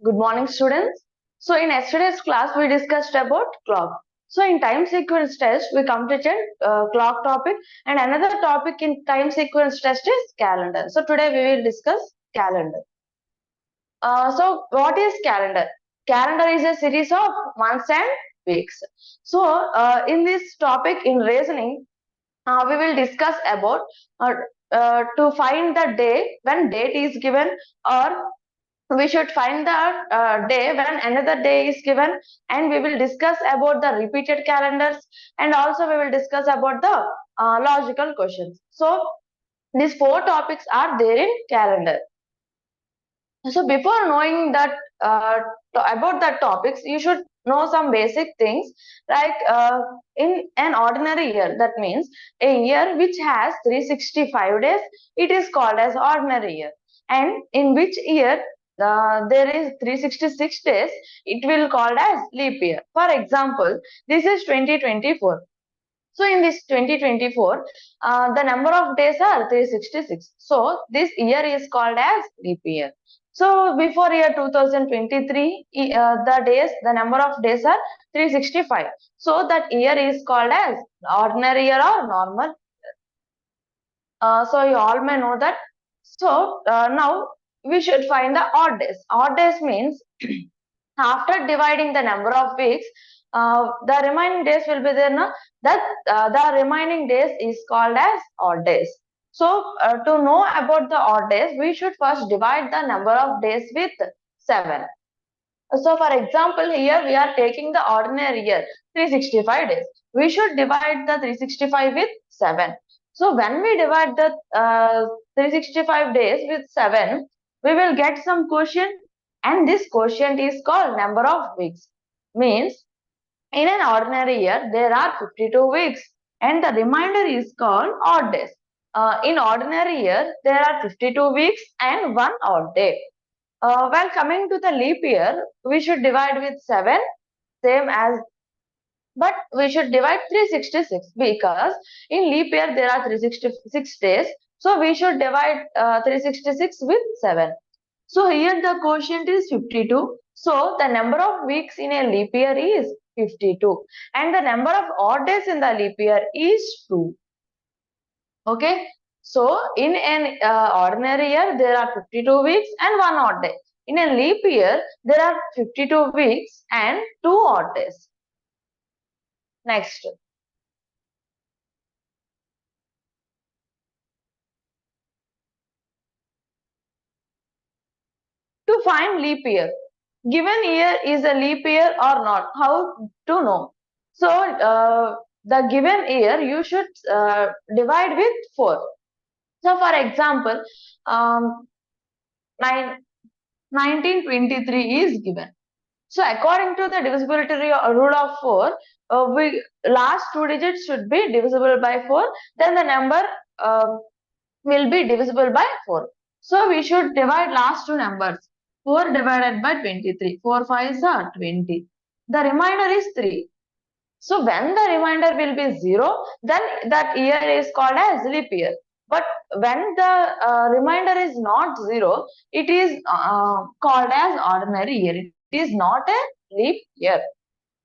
Good morning, students. So in yesterday's class, we discussed about clock. So in time sequence test, we completed clock topic, and another topic in time sequence test is calendar. So today we will discuss calendar. So what is calendar? Calendar is a series of months and weeks. So in this topic, in reasoning, we will discuss about to find the day when date is given, or we should find the day when another day is given, and we will discuss about the repeated calendars, and also we will discuss about the logical questions. So these four topics are there in calendar. So before knowing that about the topics, you should know some basic things, like in an ordinary year, that means a year which has 365 days, it is called as ordinary year. And in which year there is 366 days, it will called as leap year. For example, this is 2024. So in this 2024, the number of days are 366. So this year is called as leap year. So before year 2023, the number of days are 365. So that year is called as ordinary year or normal. So you all may know that. So now we should find the odd days. Odd days means after dividing the number of weeks, the remaining days will be there. No? That the remaining days is called as odd days. So to know about the odd days, we should first divide the number of days with 7. So for example, here we are taking the ordinary year, 365 days. We should divide the 365 with 7. So when we divide the 365 days with 7, we will get some quotient, and this quotient is called number of weeks. Means in an ordinary year, there are 52 weeks, and the remainder is called odd days. In ordinary year, there are 52 weeks and 1 odd day. While coming to the leap year, we should divide with 7, same as, but we should divide 366 because in leap year there are 366 days. So we should divide 366 with 7. So here the quotient is 52. So the number of weeks in a leap year is 52, and the number of odd days in the leap year is 2. Okay. So in an ordinary year, there are 52 weeks and 1 odd day. In a leap year, there are 52 weeks and 2 odd days. Next. To find leap year. Given year is a leap year or not? How to know? So the given year you should divide with 4. So for example, 1923 is given. So according to the divisibility rule of 4, last 2 digits should be divisible by 4. Then the number will be divisible by 4. So we should divide last 2 numbers. 4 divided by 23. 4 5s are 20. The remainder is 3. So when the remainder will be 0, then that year is called as leap year. But when the remainder is not 0, it is called as ordinary year. It is not a leap year.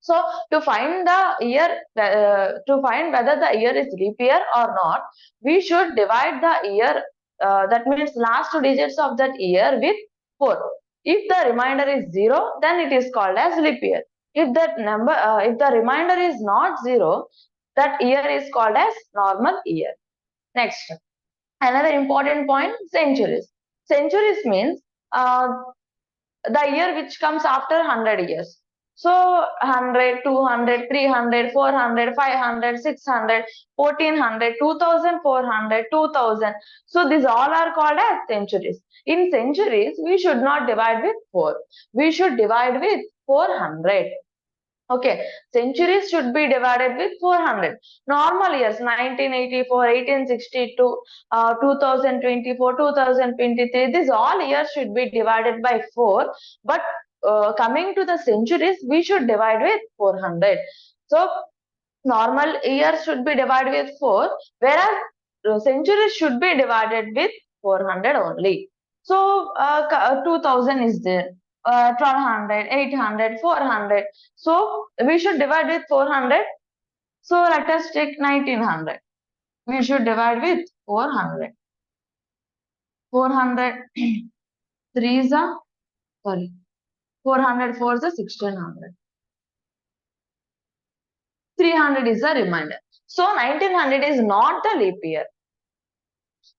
So to find the year, to find whether the year is leap year or not, we should divide the year, that means last 2 digits of that year, with 4. If the remainder is 0, then it is called as leap year. If that number, if the remainder is not 0, that year is called as normal year. Next, another important point, centuries. Centuries means the year which comes after 100 years. So 100, 200, 300, 400, 500, 600, 1400, 2400, 2000. So these all are called as centuries. In centuries, we should not divide with 4. We should divide with 400. Okay, centuries should be divided with 400. Normal years, 1984, 1862, 2024, 2023, these all years should be divided by 4. But coming to the centuries, we should divide with 400. So normal years should be divided with 4, whereas centuries should be divided with 400 only. So 2000 is there. 1200, 800, 400. So we should divide with 400. So let us take 1900. We should divide with 400. 400 3 is a, sorry, 400 4 is a 1600. 300 is the remainder. So 1900 is not the leap year.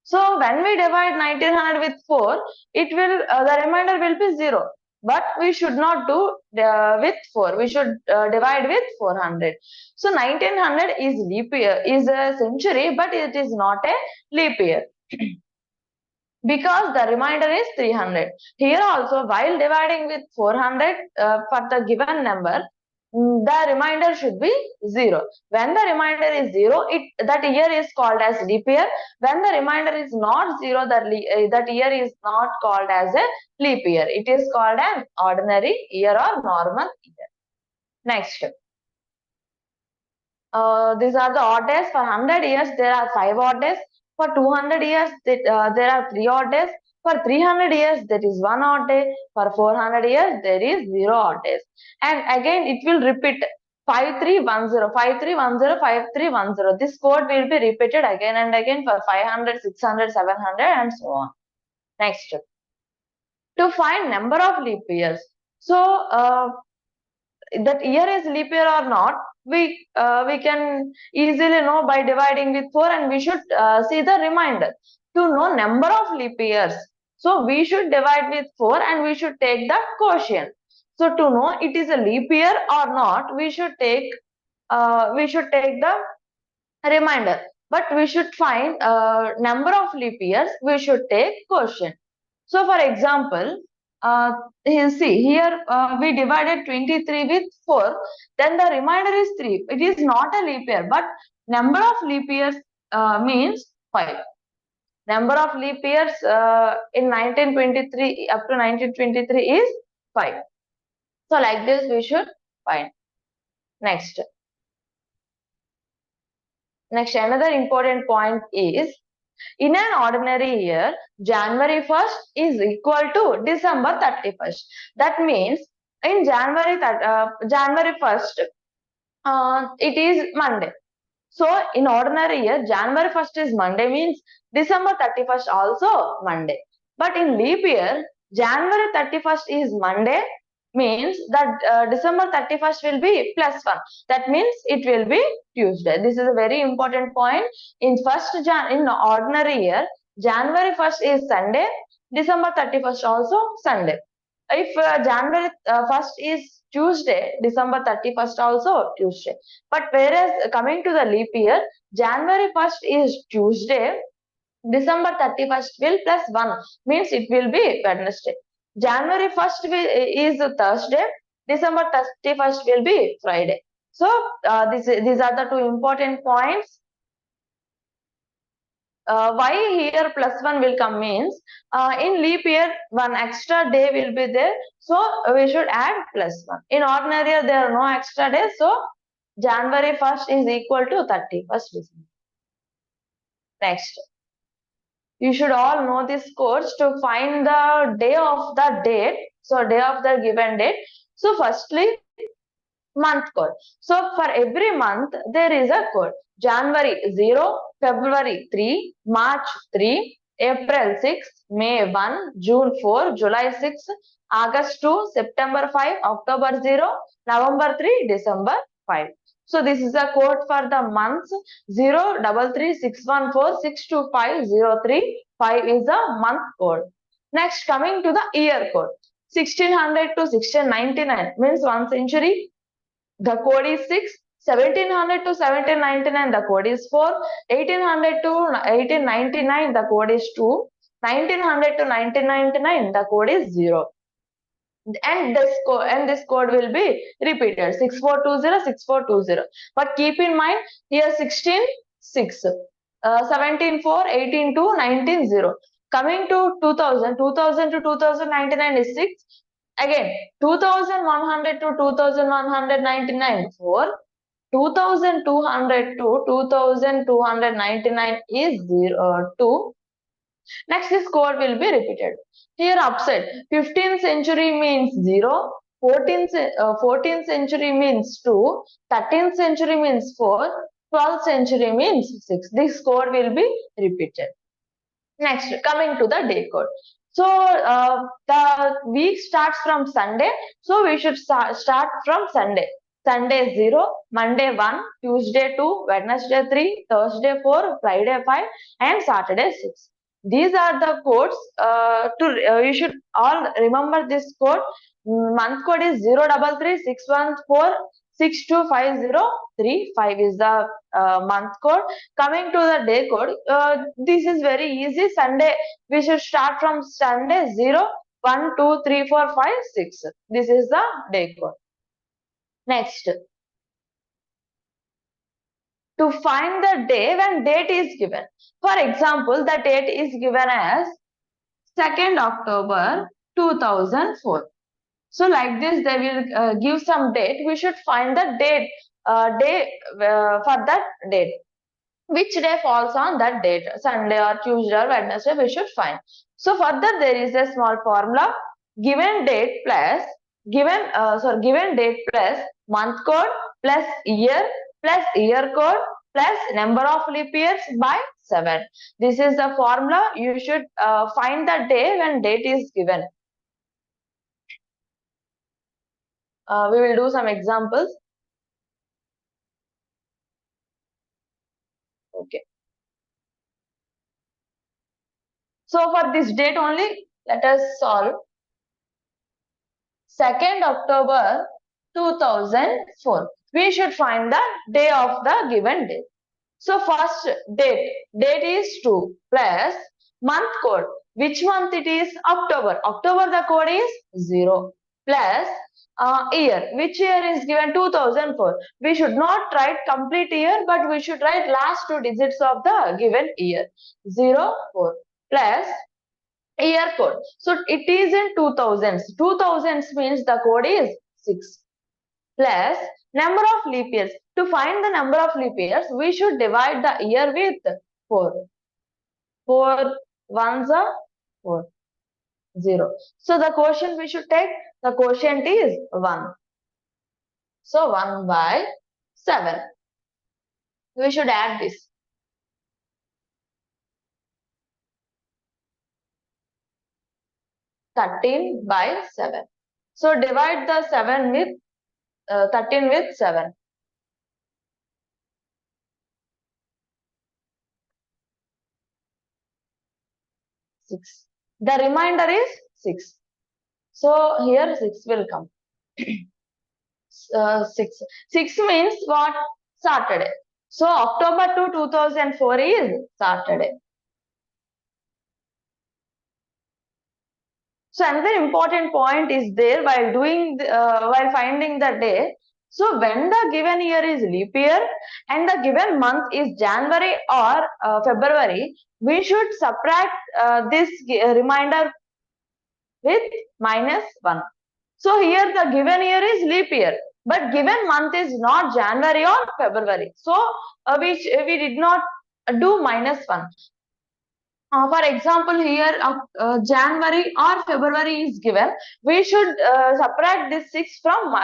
So when we divide 1900 with 4, it will the remainder will be 0. But we should not do with 4. We should divide with 400. So 1900 is leap year, is a century, but it is not a leap year. Because the remainder is 300. Here also, while dividing with 400 for the given number, the remainder should be 0. When the remainder is 0, that year is called as leap year. When the remainder is not 0, that year is not called as a leap year. It is called an ordinary year or normal year. Next. These are the odd days. For 100 years, there are 5 odd days. For 200 years, there are 3 odd days. For 300 years, there is 1 odd day. For 400 years, there is 0 odd days. And again, it will repeat 5310, 5310, 5310. This code will be repeated again and again for 500, 600, 700, and so on. Next. To find number of leap years. So, that year is leap year or not, we can easily know by dividing with 4, and we should see the remainder. To know number of leap years, so we should divide with 4 and we should take the quotient. So to know it is a leap year or not, we should take the remainder, but we should find number of leap years, we should take quotient. So for example, you see here we divided 23 with 4, then the remainder is 3. It is not a leap year, but number of leap years means 5. Number of leap years in 1923 up to 1923 is 5. So like this we should find. Next, another important point is, in an ordinary year, January 1st is equal to December 31st. That means in January 1st, it is Monday. So in ordinary year, January 1st is Monday, means December 31st also Monday. But in leap year, January 31st is Monday, means that December 31st will be plus 1. That means it will be Tuesday. This is a very important point. In ordinary year, January 1st is Sunday, December 31st also Sunday. If January 1st is Tuesday, December 31st also Tuesday. But whereas coming to the leap year, January 1st is Tuesday, December 31st will plus 1, means it will be Wednesday. January 1st is Thursday, December 31st will be Friday. So these are the two important points. Why here plus 1 will come means in leap year 1 extra day will be there, so we should add plus 1. In ordinary year there are no extra days, so January 1st is equal to 31st December. Next, you should all know this course to find the day of the date, so day of the given date. So firstly, month code. So for every month there is a code. January 0, February 3, March 3, April 6, May 1, June 4, July 6, August 2, September 5, October 0, November 3, December 5. So this is a code for the months. 03361462503. 5 is the month code. Next, coming to the year code. 1600 to 1699 means 1 century. The code is 6. 1700 to 1799, the code is 4. 1800 to 1899, the code is 2. 1900 to 1999, the code is 0. And this code will be repeated 6420, 6420. But keep in mind here 16 6, 17 4, 18 2, 19 0. Coming to 2000 to 2099 is 6. Again 2100 to 2199 4. 2200 to 2299 is 2. Next, this code will be repeated. Here upset, 15th century means 0, 14th century means 2, 13th century means 4, 12th century means 6. This code will be repeated. Next, coming to the day code. So, the week starts from Sunday. So, we should start from Sunday. Sunday 0, Monday 1, Tuesday 2, Wednesday 3, Thursday 4, Friday 5, and Saturday 6. These are the codes. You should all remember this code. Month code is 03361462503. Is the month code. Coming to the day code, this is very easy. Sunday, we should start from Sunday 0, 1, 2, 3, 4, 5, 6. This is the day code. Next, to find the day when date is given. For example, the date is given as 2nd October 2004. So like this, they will give some date. We should find the date for that date. Which day falls on that date, Sunday or Tuesday or Wednesday, we should find. So further, there is a small formula: given date plus given date plus month code plus year code plus number of leap years by 7. This is the formula. You should find the day when date is given. We will do some examples. Okay. So for this date only, let us solve. 2nd October 2004. We should find the day of the given day. So first date is 2 plus month code. Which month it is? October. October the code is 0 plus year. Which year is given? 2004. We should not write complete year, but we should write last 2 digits of the given year. 04 plus year code. So it is in 2000s. 2000s means the code is 6 plus number of leap years. To find the number of leap years, we should divide the year with 4. 4 ones are 4. 0. So the quotient we should take, the quotient is 1. So 1 by 7. We should add this. 13 by 7. So divide the 7 with 13 with 7. 6. The remainder is 6. So here 6 will come. 6. 6 means what? Saturday. So October 2, 2004 is Saturday. So another important point is there while while finding the day. So when the given year is leap year and the given month is January or February, we should subtract this reminder with -1. So here the given year is leap year, but given month is not January or February. So we did not do -1. For example, here January or February is given. We should subtract this 6 from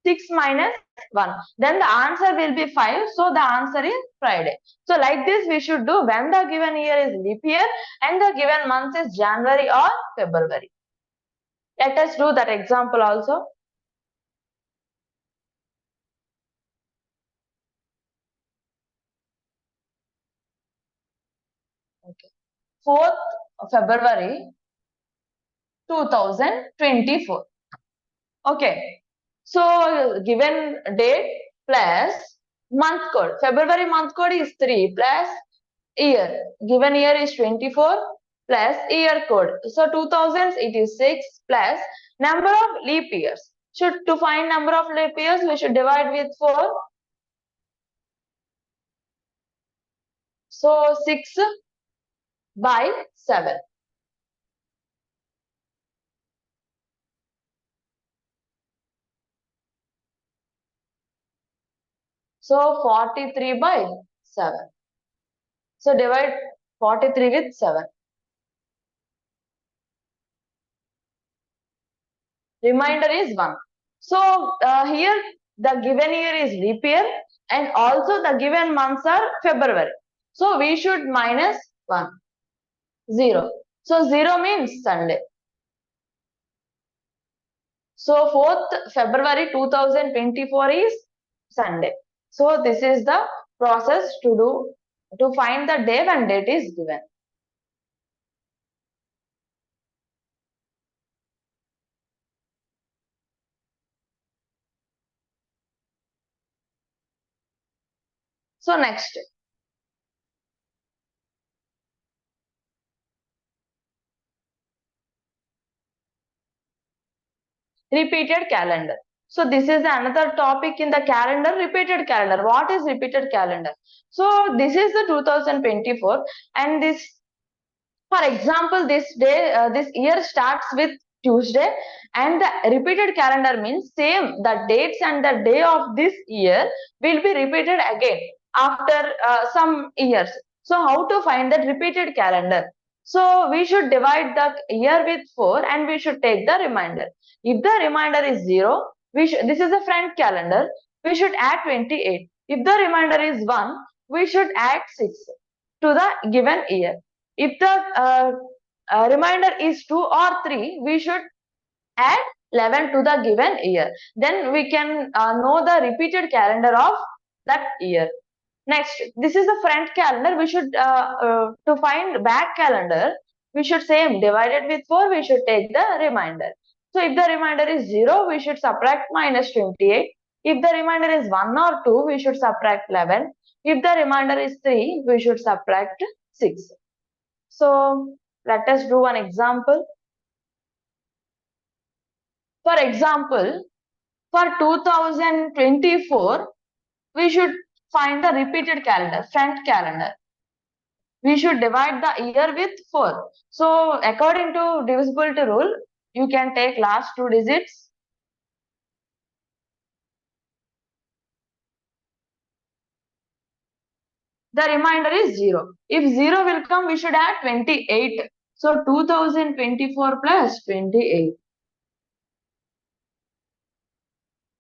6 minus 1. Then the answer will be 5. So the answer is Friday. So like this we should do when the given year is leap year and the given month is January or February. Let us do that example also. Okay. 4th February 2024. Okay. So given date plus month code. February month code is 3 plus year. Given year is 24 plus year code. So 2000s it is 6 plus number of leap years. To find number of leap years, we should divide with 4. So 6 by 7. So 43 by 7. So divide 43 with 7. remainder is 1. So here the given year is leap year and also the given months are February. So we should minus 1, 0. So 0 means Sunday. So 4th February 2024 is Sunday. So this is the process to find the day when date is given. So next, repeated calendar. So this is another topic in the calendar, repeated calendar. What is repeated calendar? So this is the 2024 and this, for example, this year starts with Tuesday and the repeated calendar means same, the dates and the day of this year will be repeated again after some years. So how to find that repeated calendar? So we should divide the year with 4 and we should take the remainder. If the remainder is 0, this is a front calendar, we should add 28. If the remainder is 1, we should add 6 to the given year. If the remainder is 2 or 3, we should add 11 to the given year. Then we can know the repeated calendar of that year. Next, this is the front calendar. We should, to find back calendar, we should same divided with 4, we should take the remainder. So if the remainder is 0, we should subtract minus 28. If the remainder is 1 or 2, we should subtract 11. If the remainder is 3, we should subtract 6. So let us do one example. For example, for 2024, we should find the repeated calendar, front calendar. We should divide the year with 4. So according to divisibility rule, you can take last 2 digits. The remainder is 0. If 0 will come, we should add 28. So 2024 plus 28.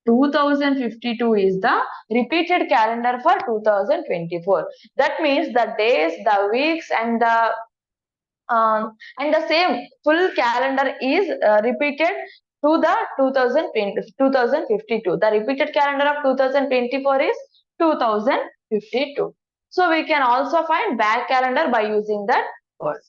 2052 is the repeated calendar for 2024. That means the days, the weeks, and the same full calendar is repeated to the 2052. The repeated calendar of 2024 is 2052. So we can also find back calendar by using that word.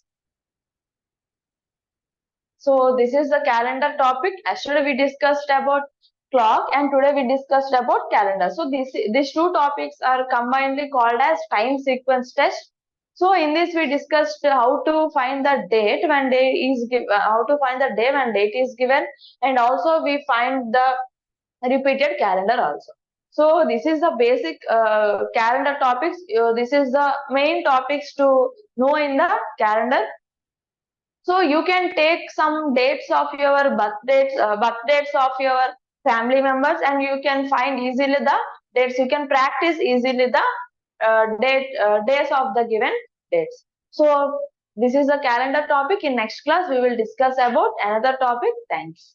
So this is the calendar topic. Yesterday we discussed about clock and today we discussed about calendar. So these two topics are combinedly called as time sequence test. So in this we discussed how to find the date when day is given, how to find the day when date is given, and also we find the repeated calendar also. So this is the basic calendar topics. This is the main topics to know in the calendar. So you can take some dates of your birth dates of your family members, and you can find easily the dates. You can practice easily the days of the given dates. So this is the calendar topic. In next class, we will discuss about another topic. Thanks.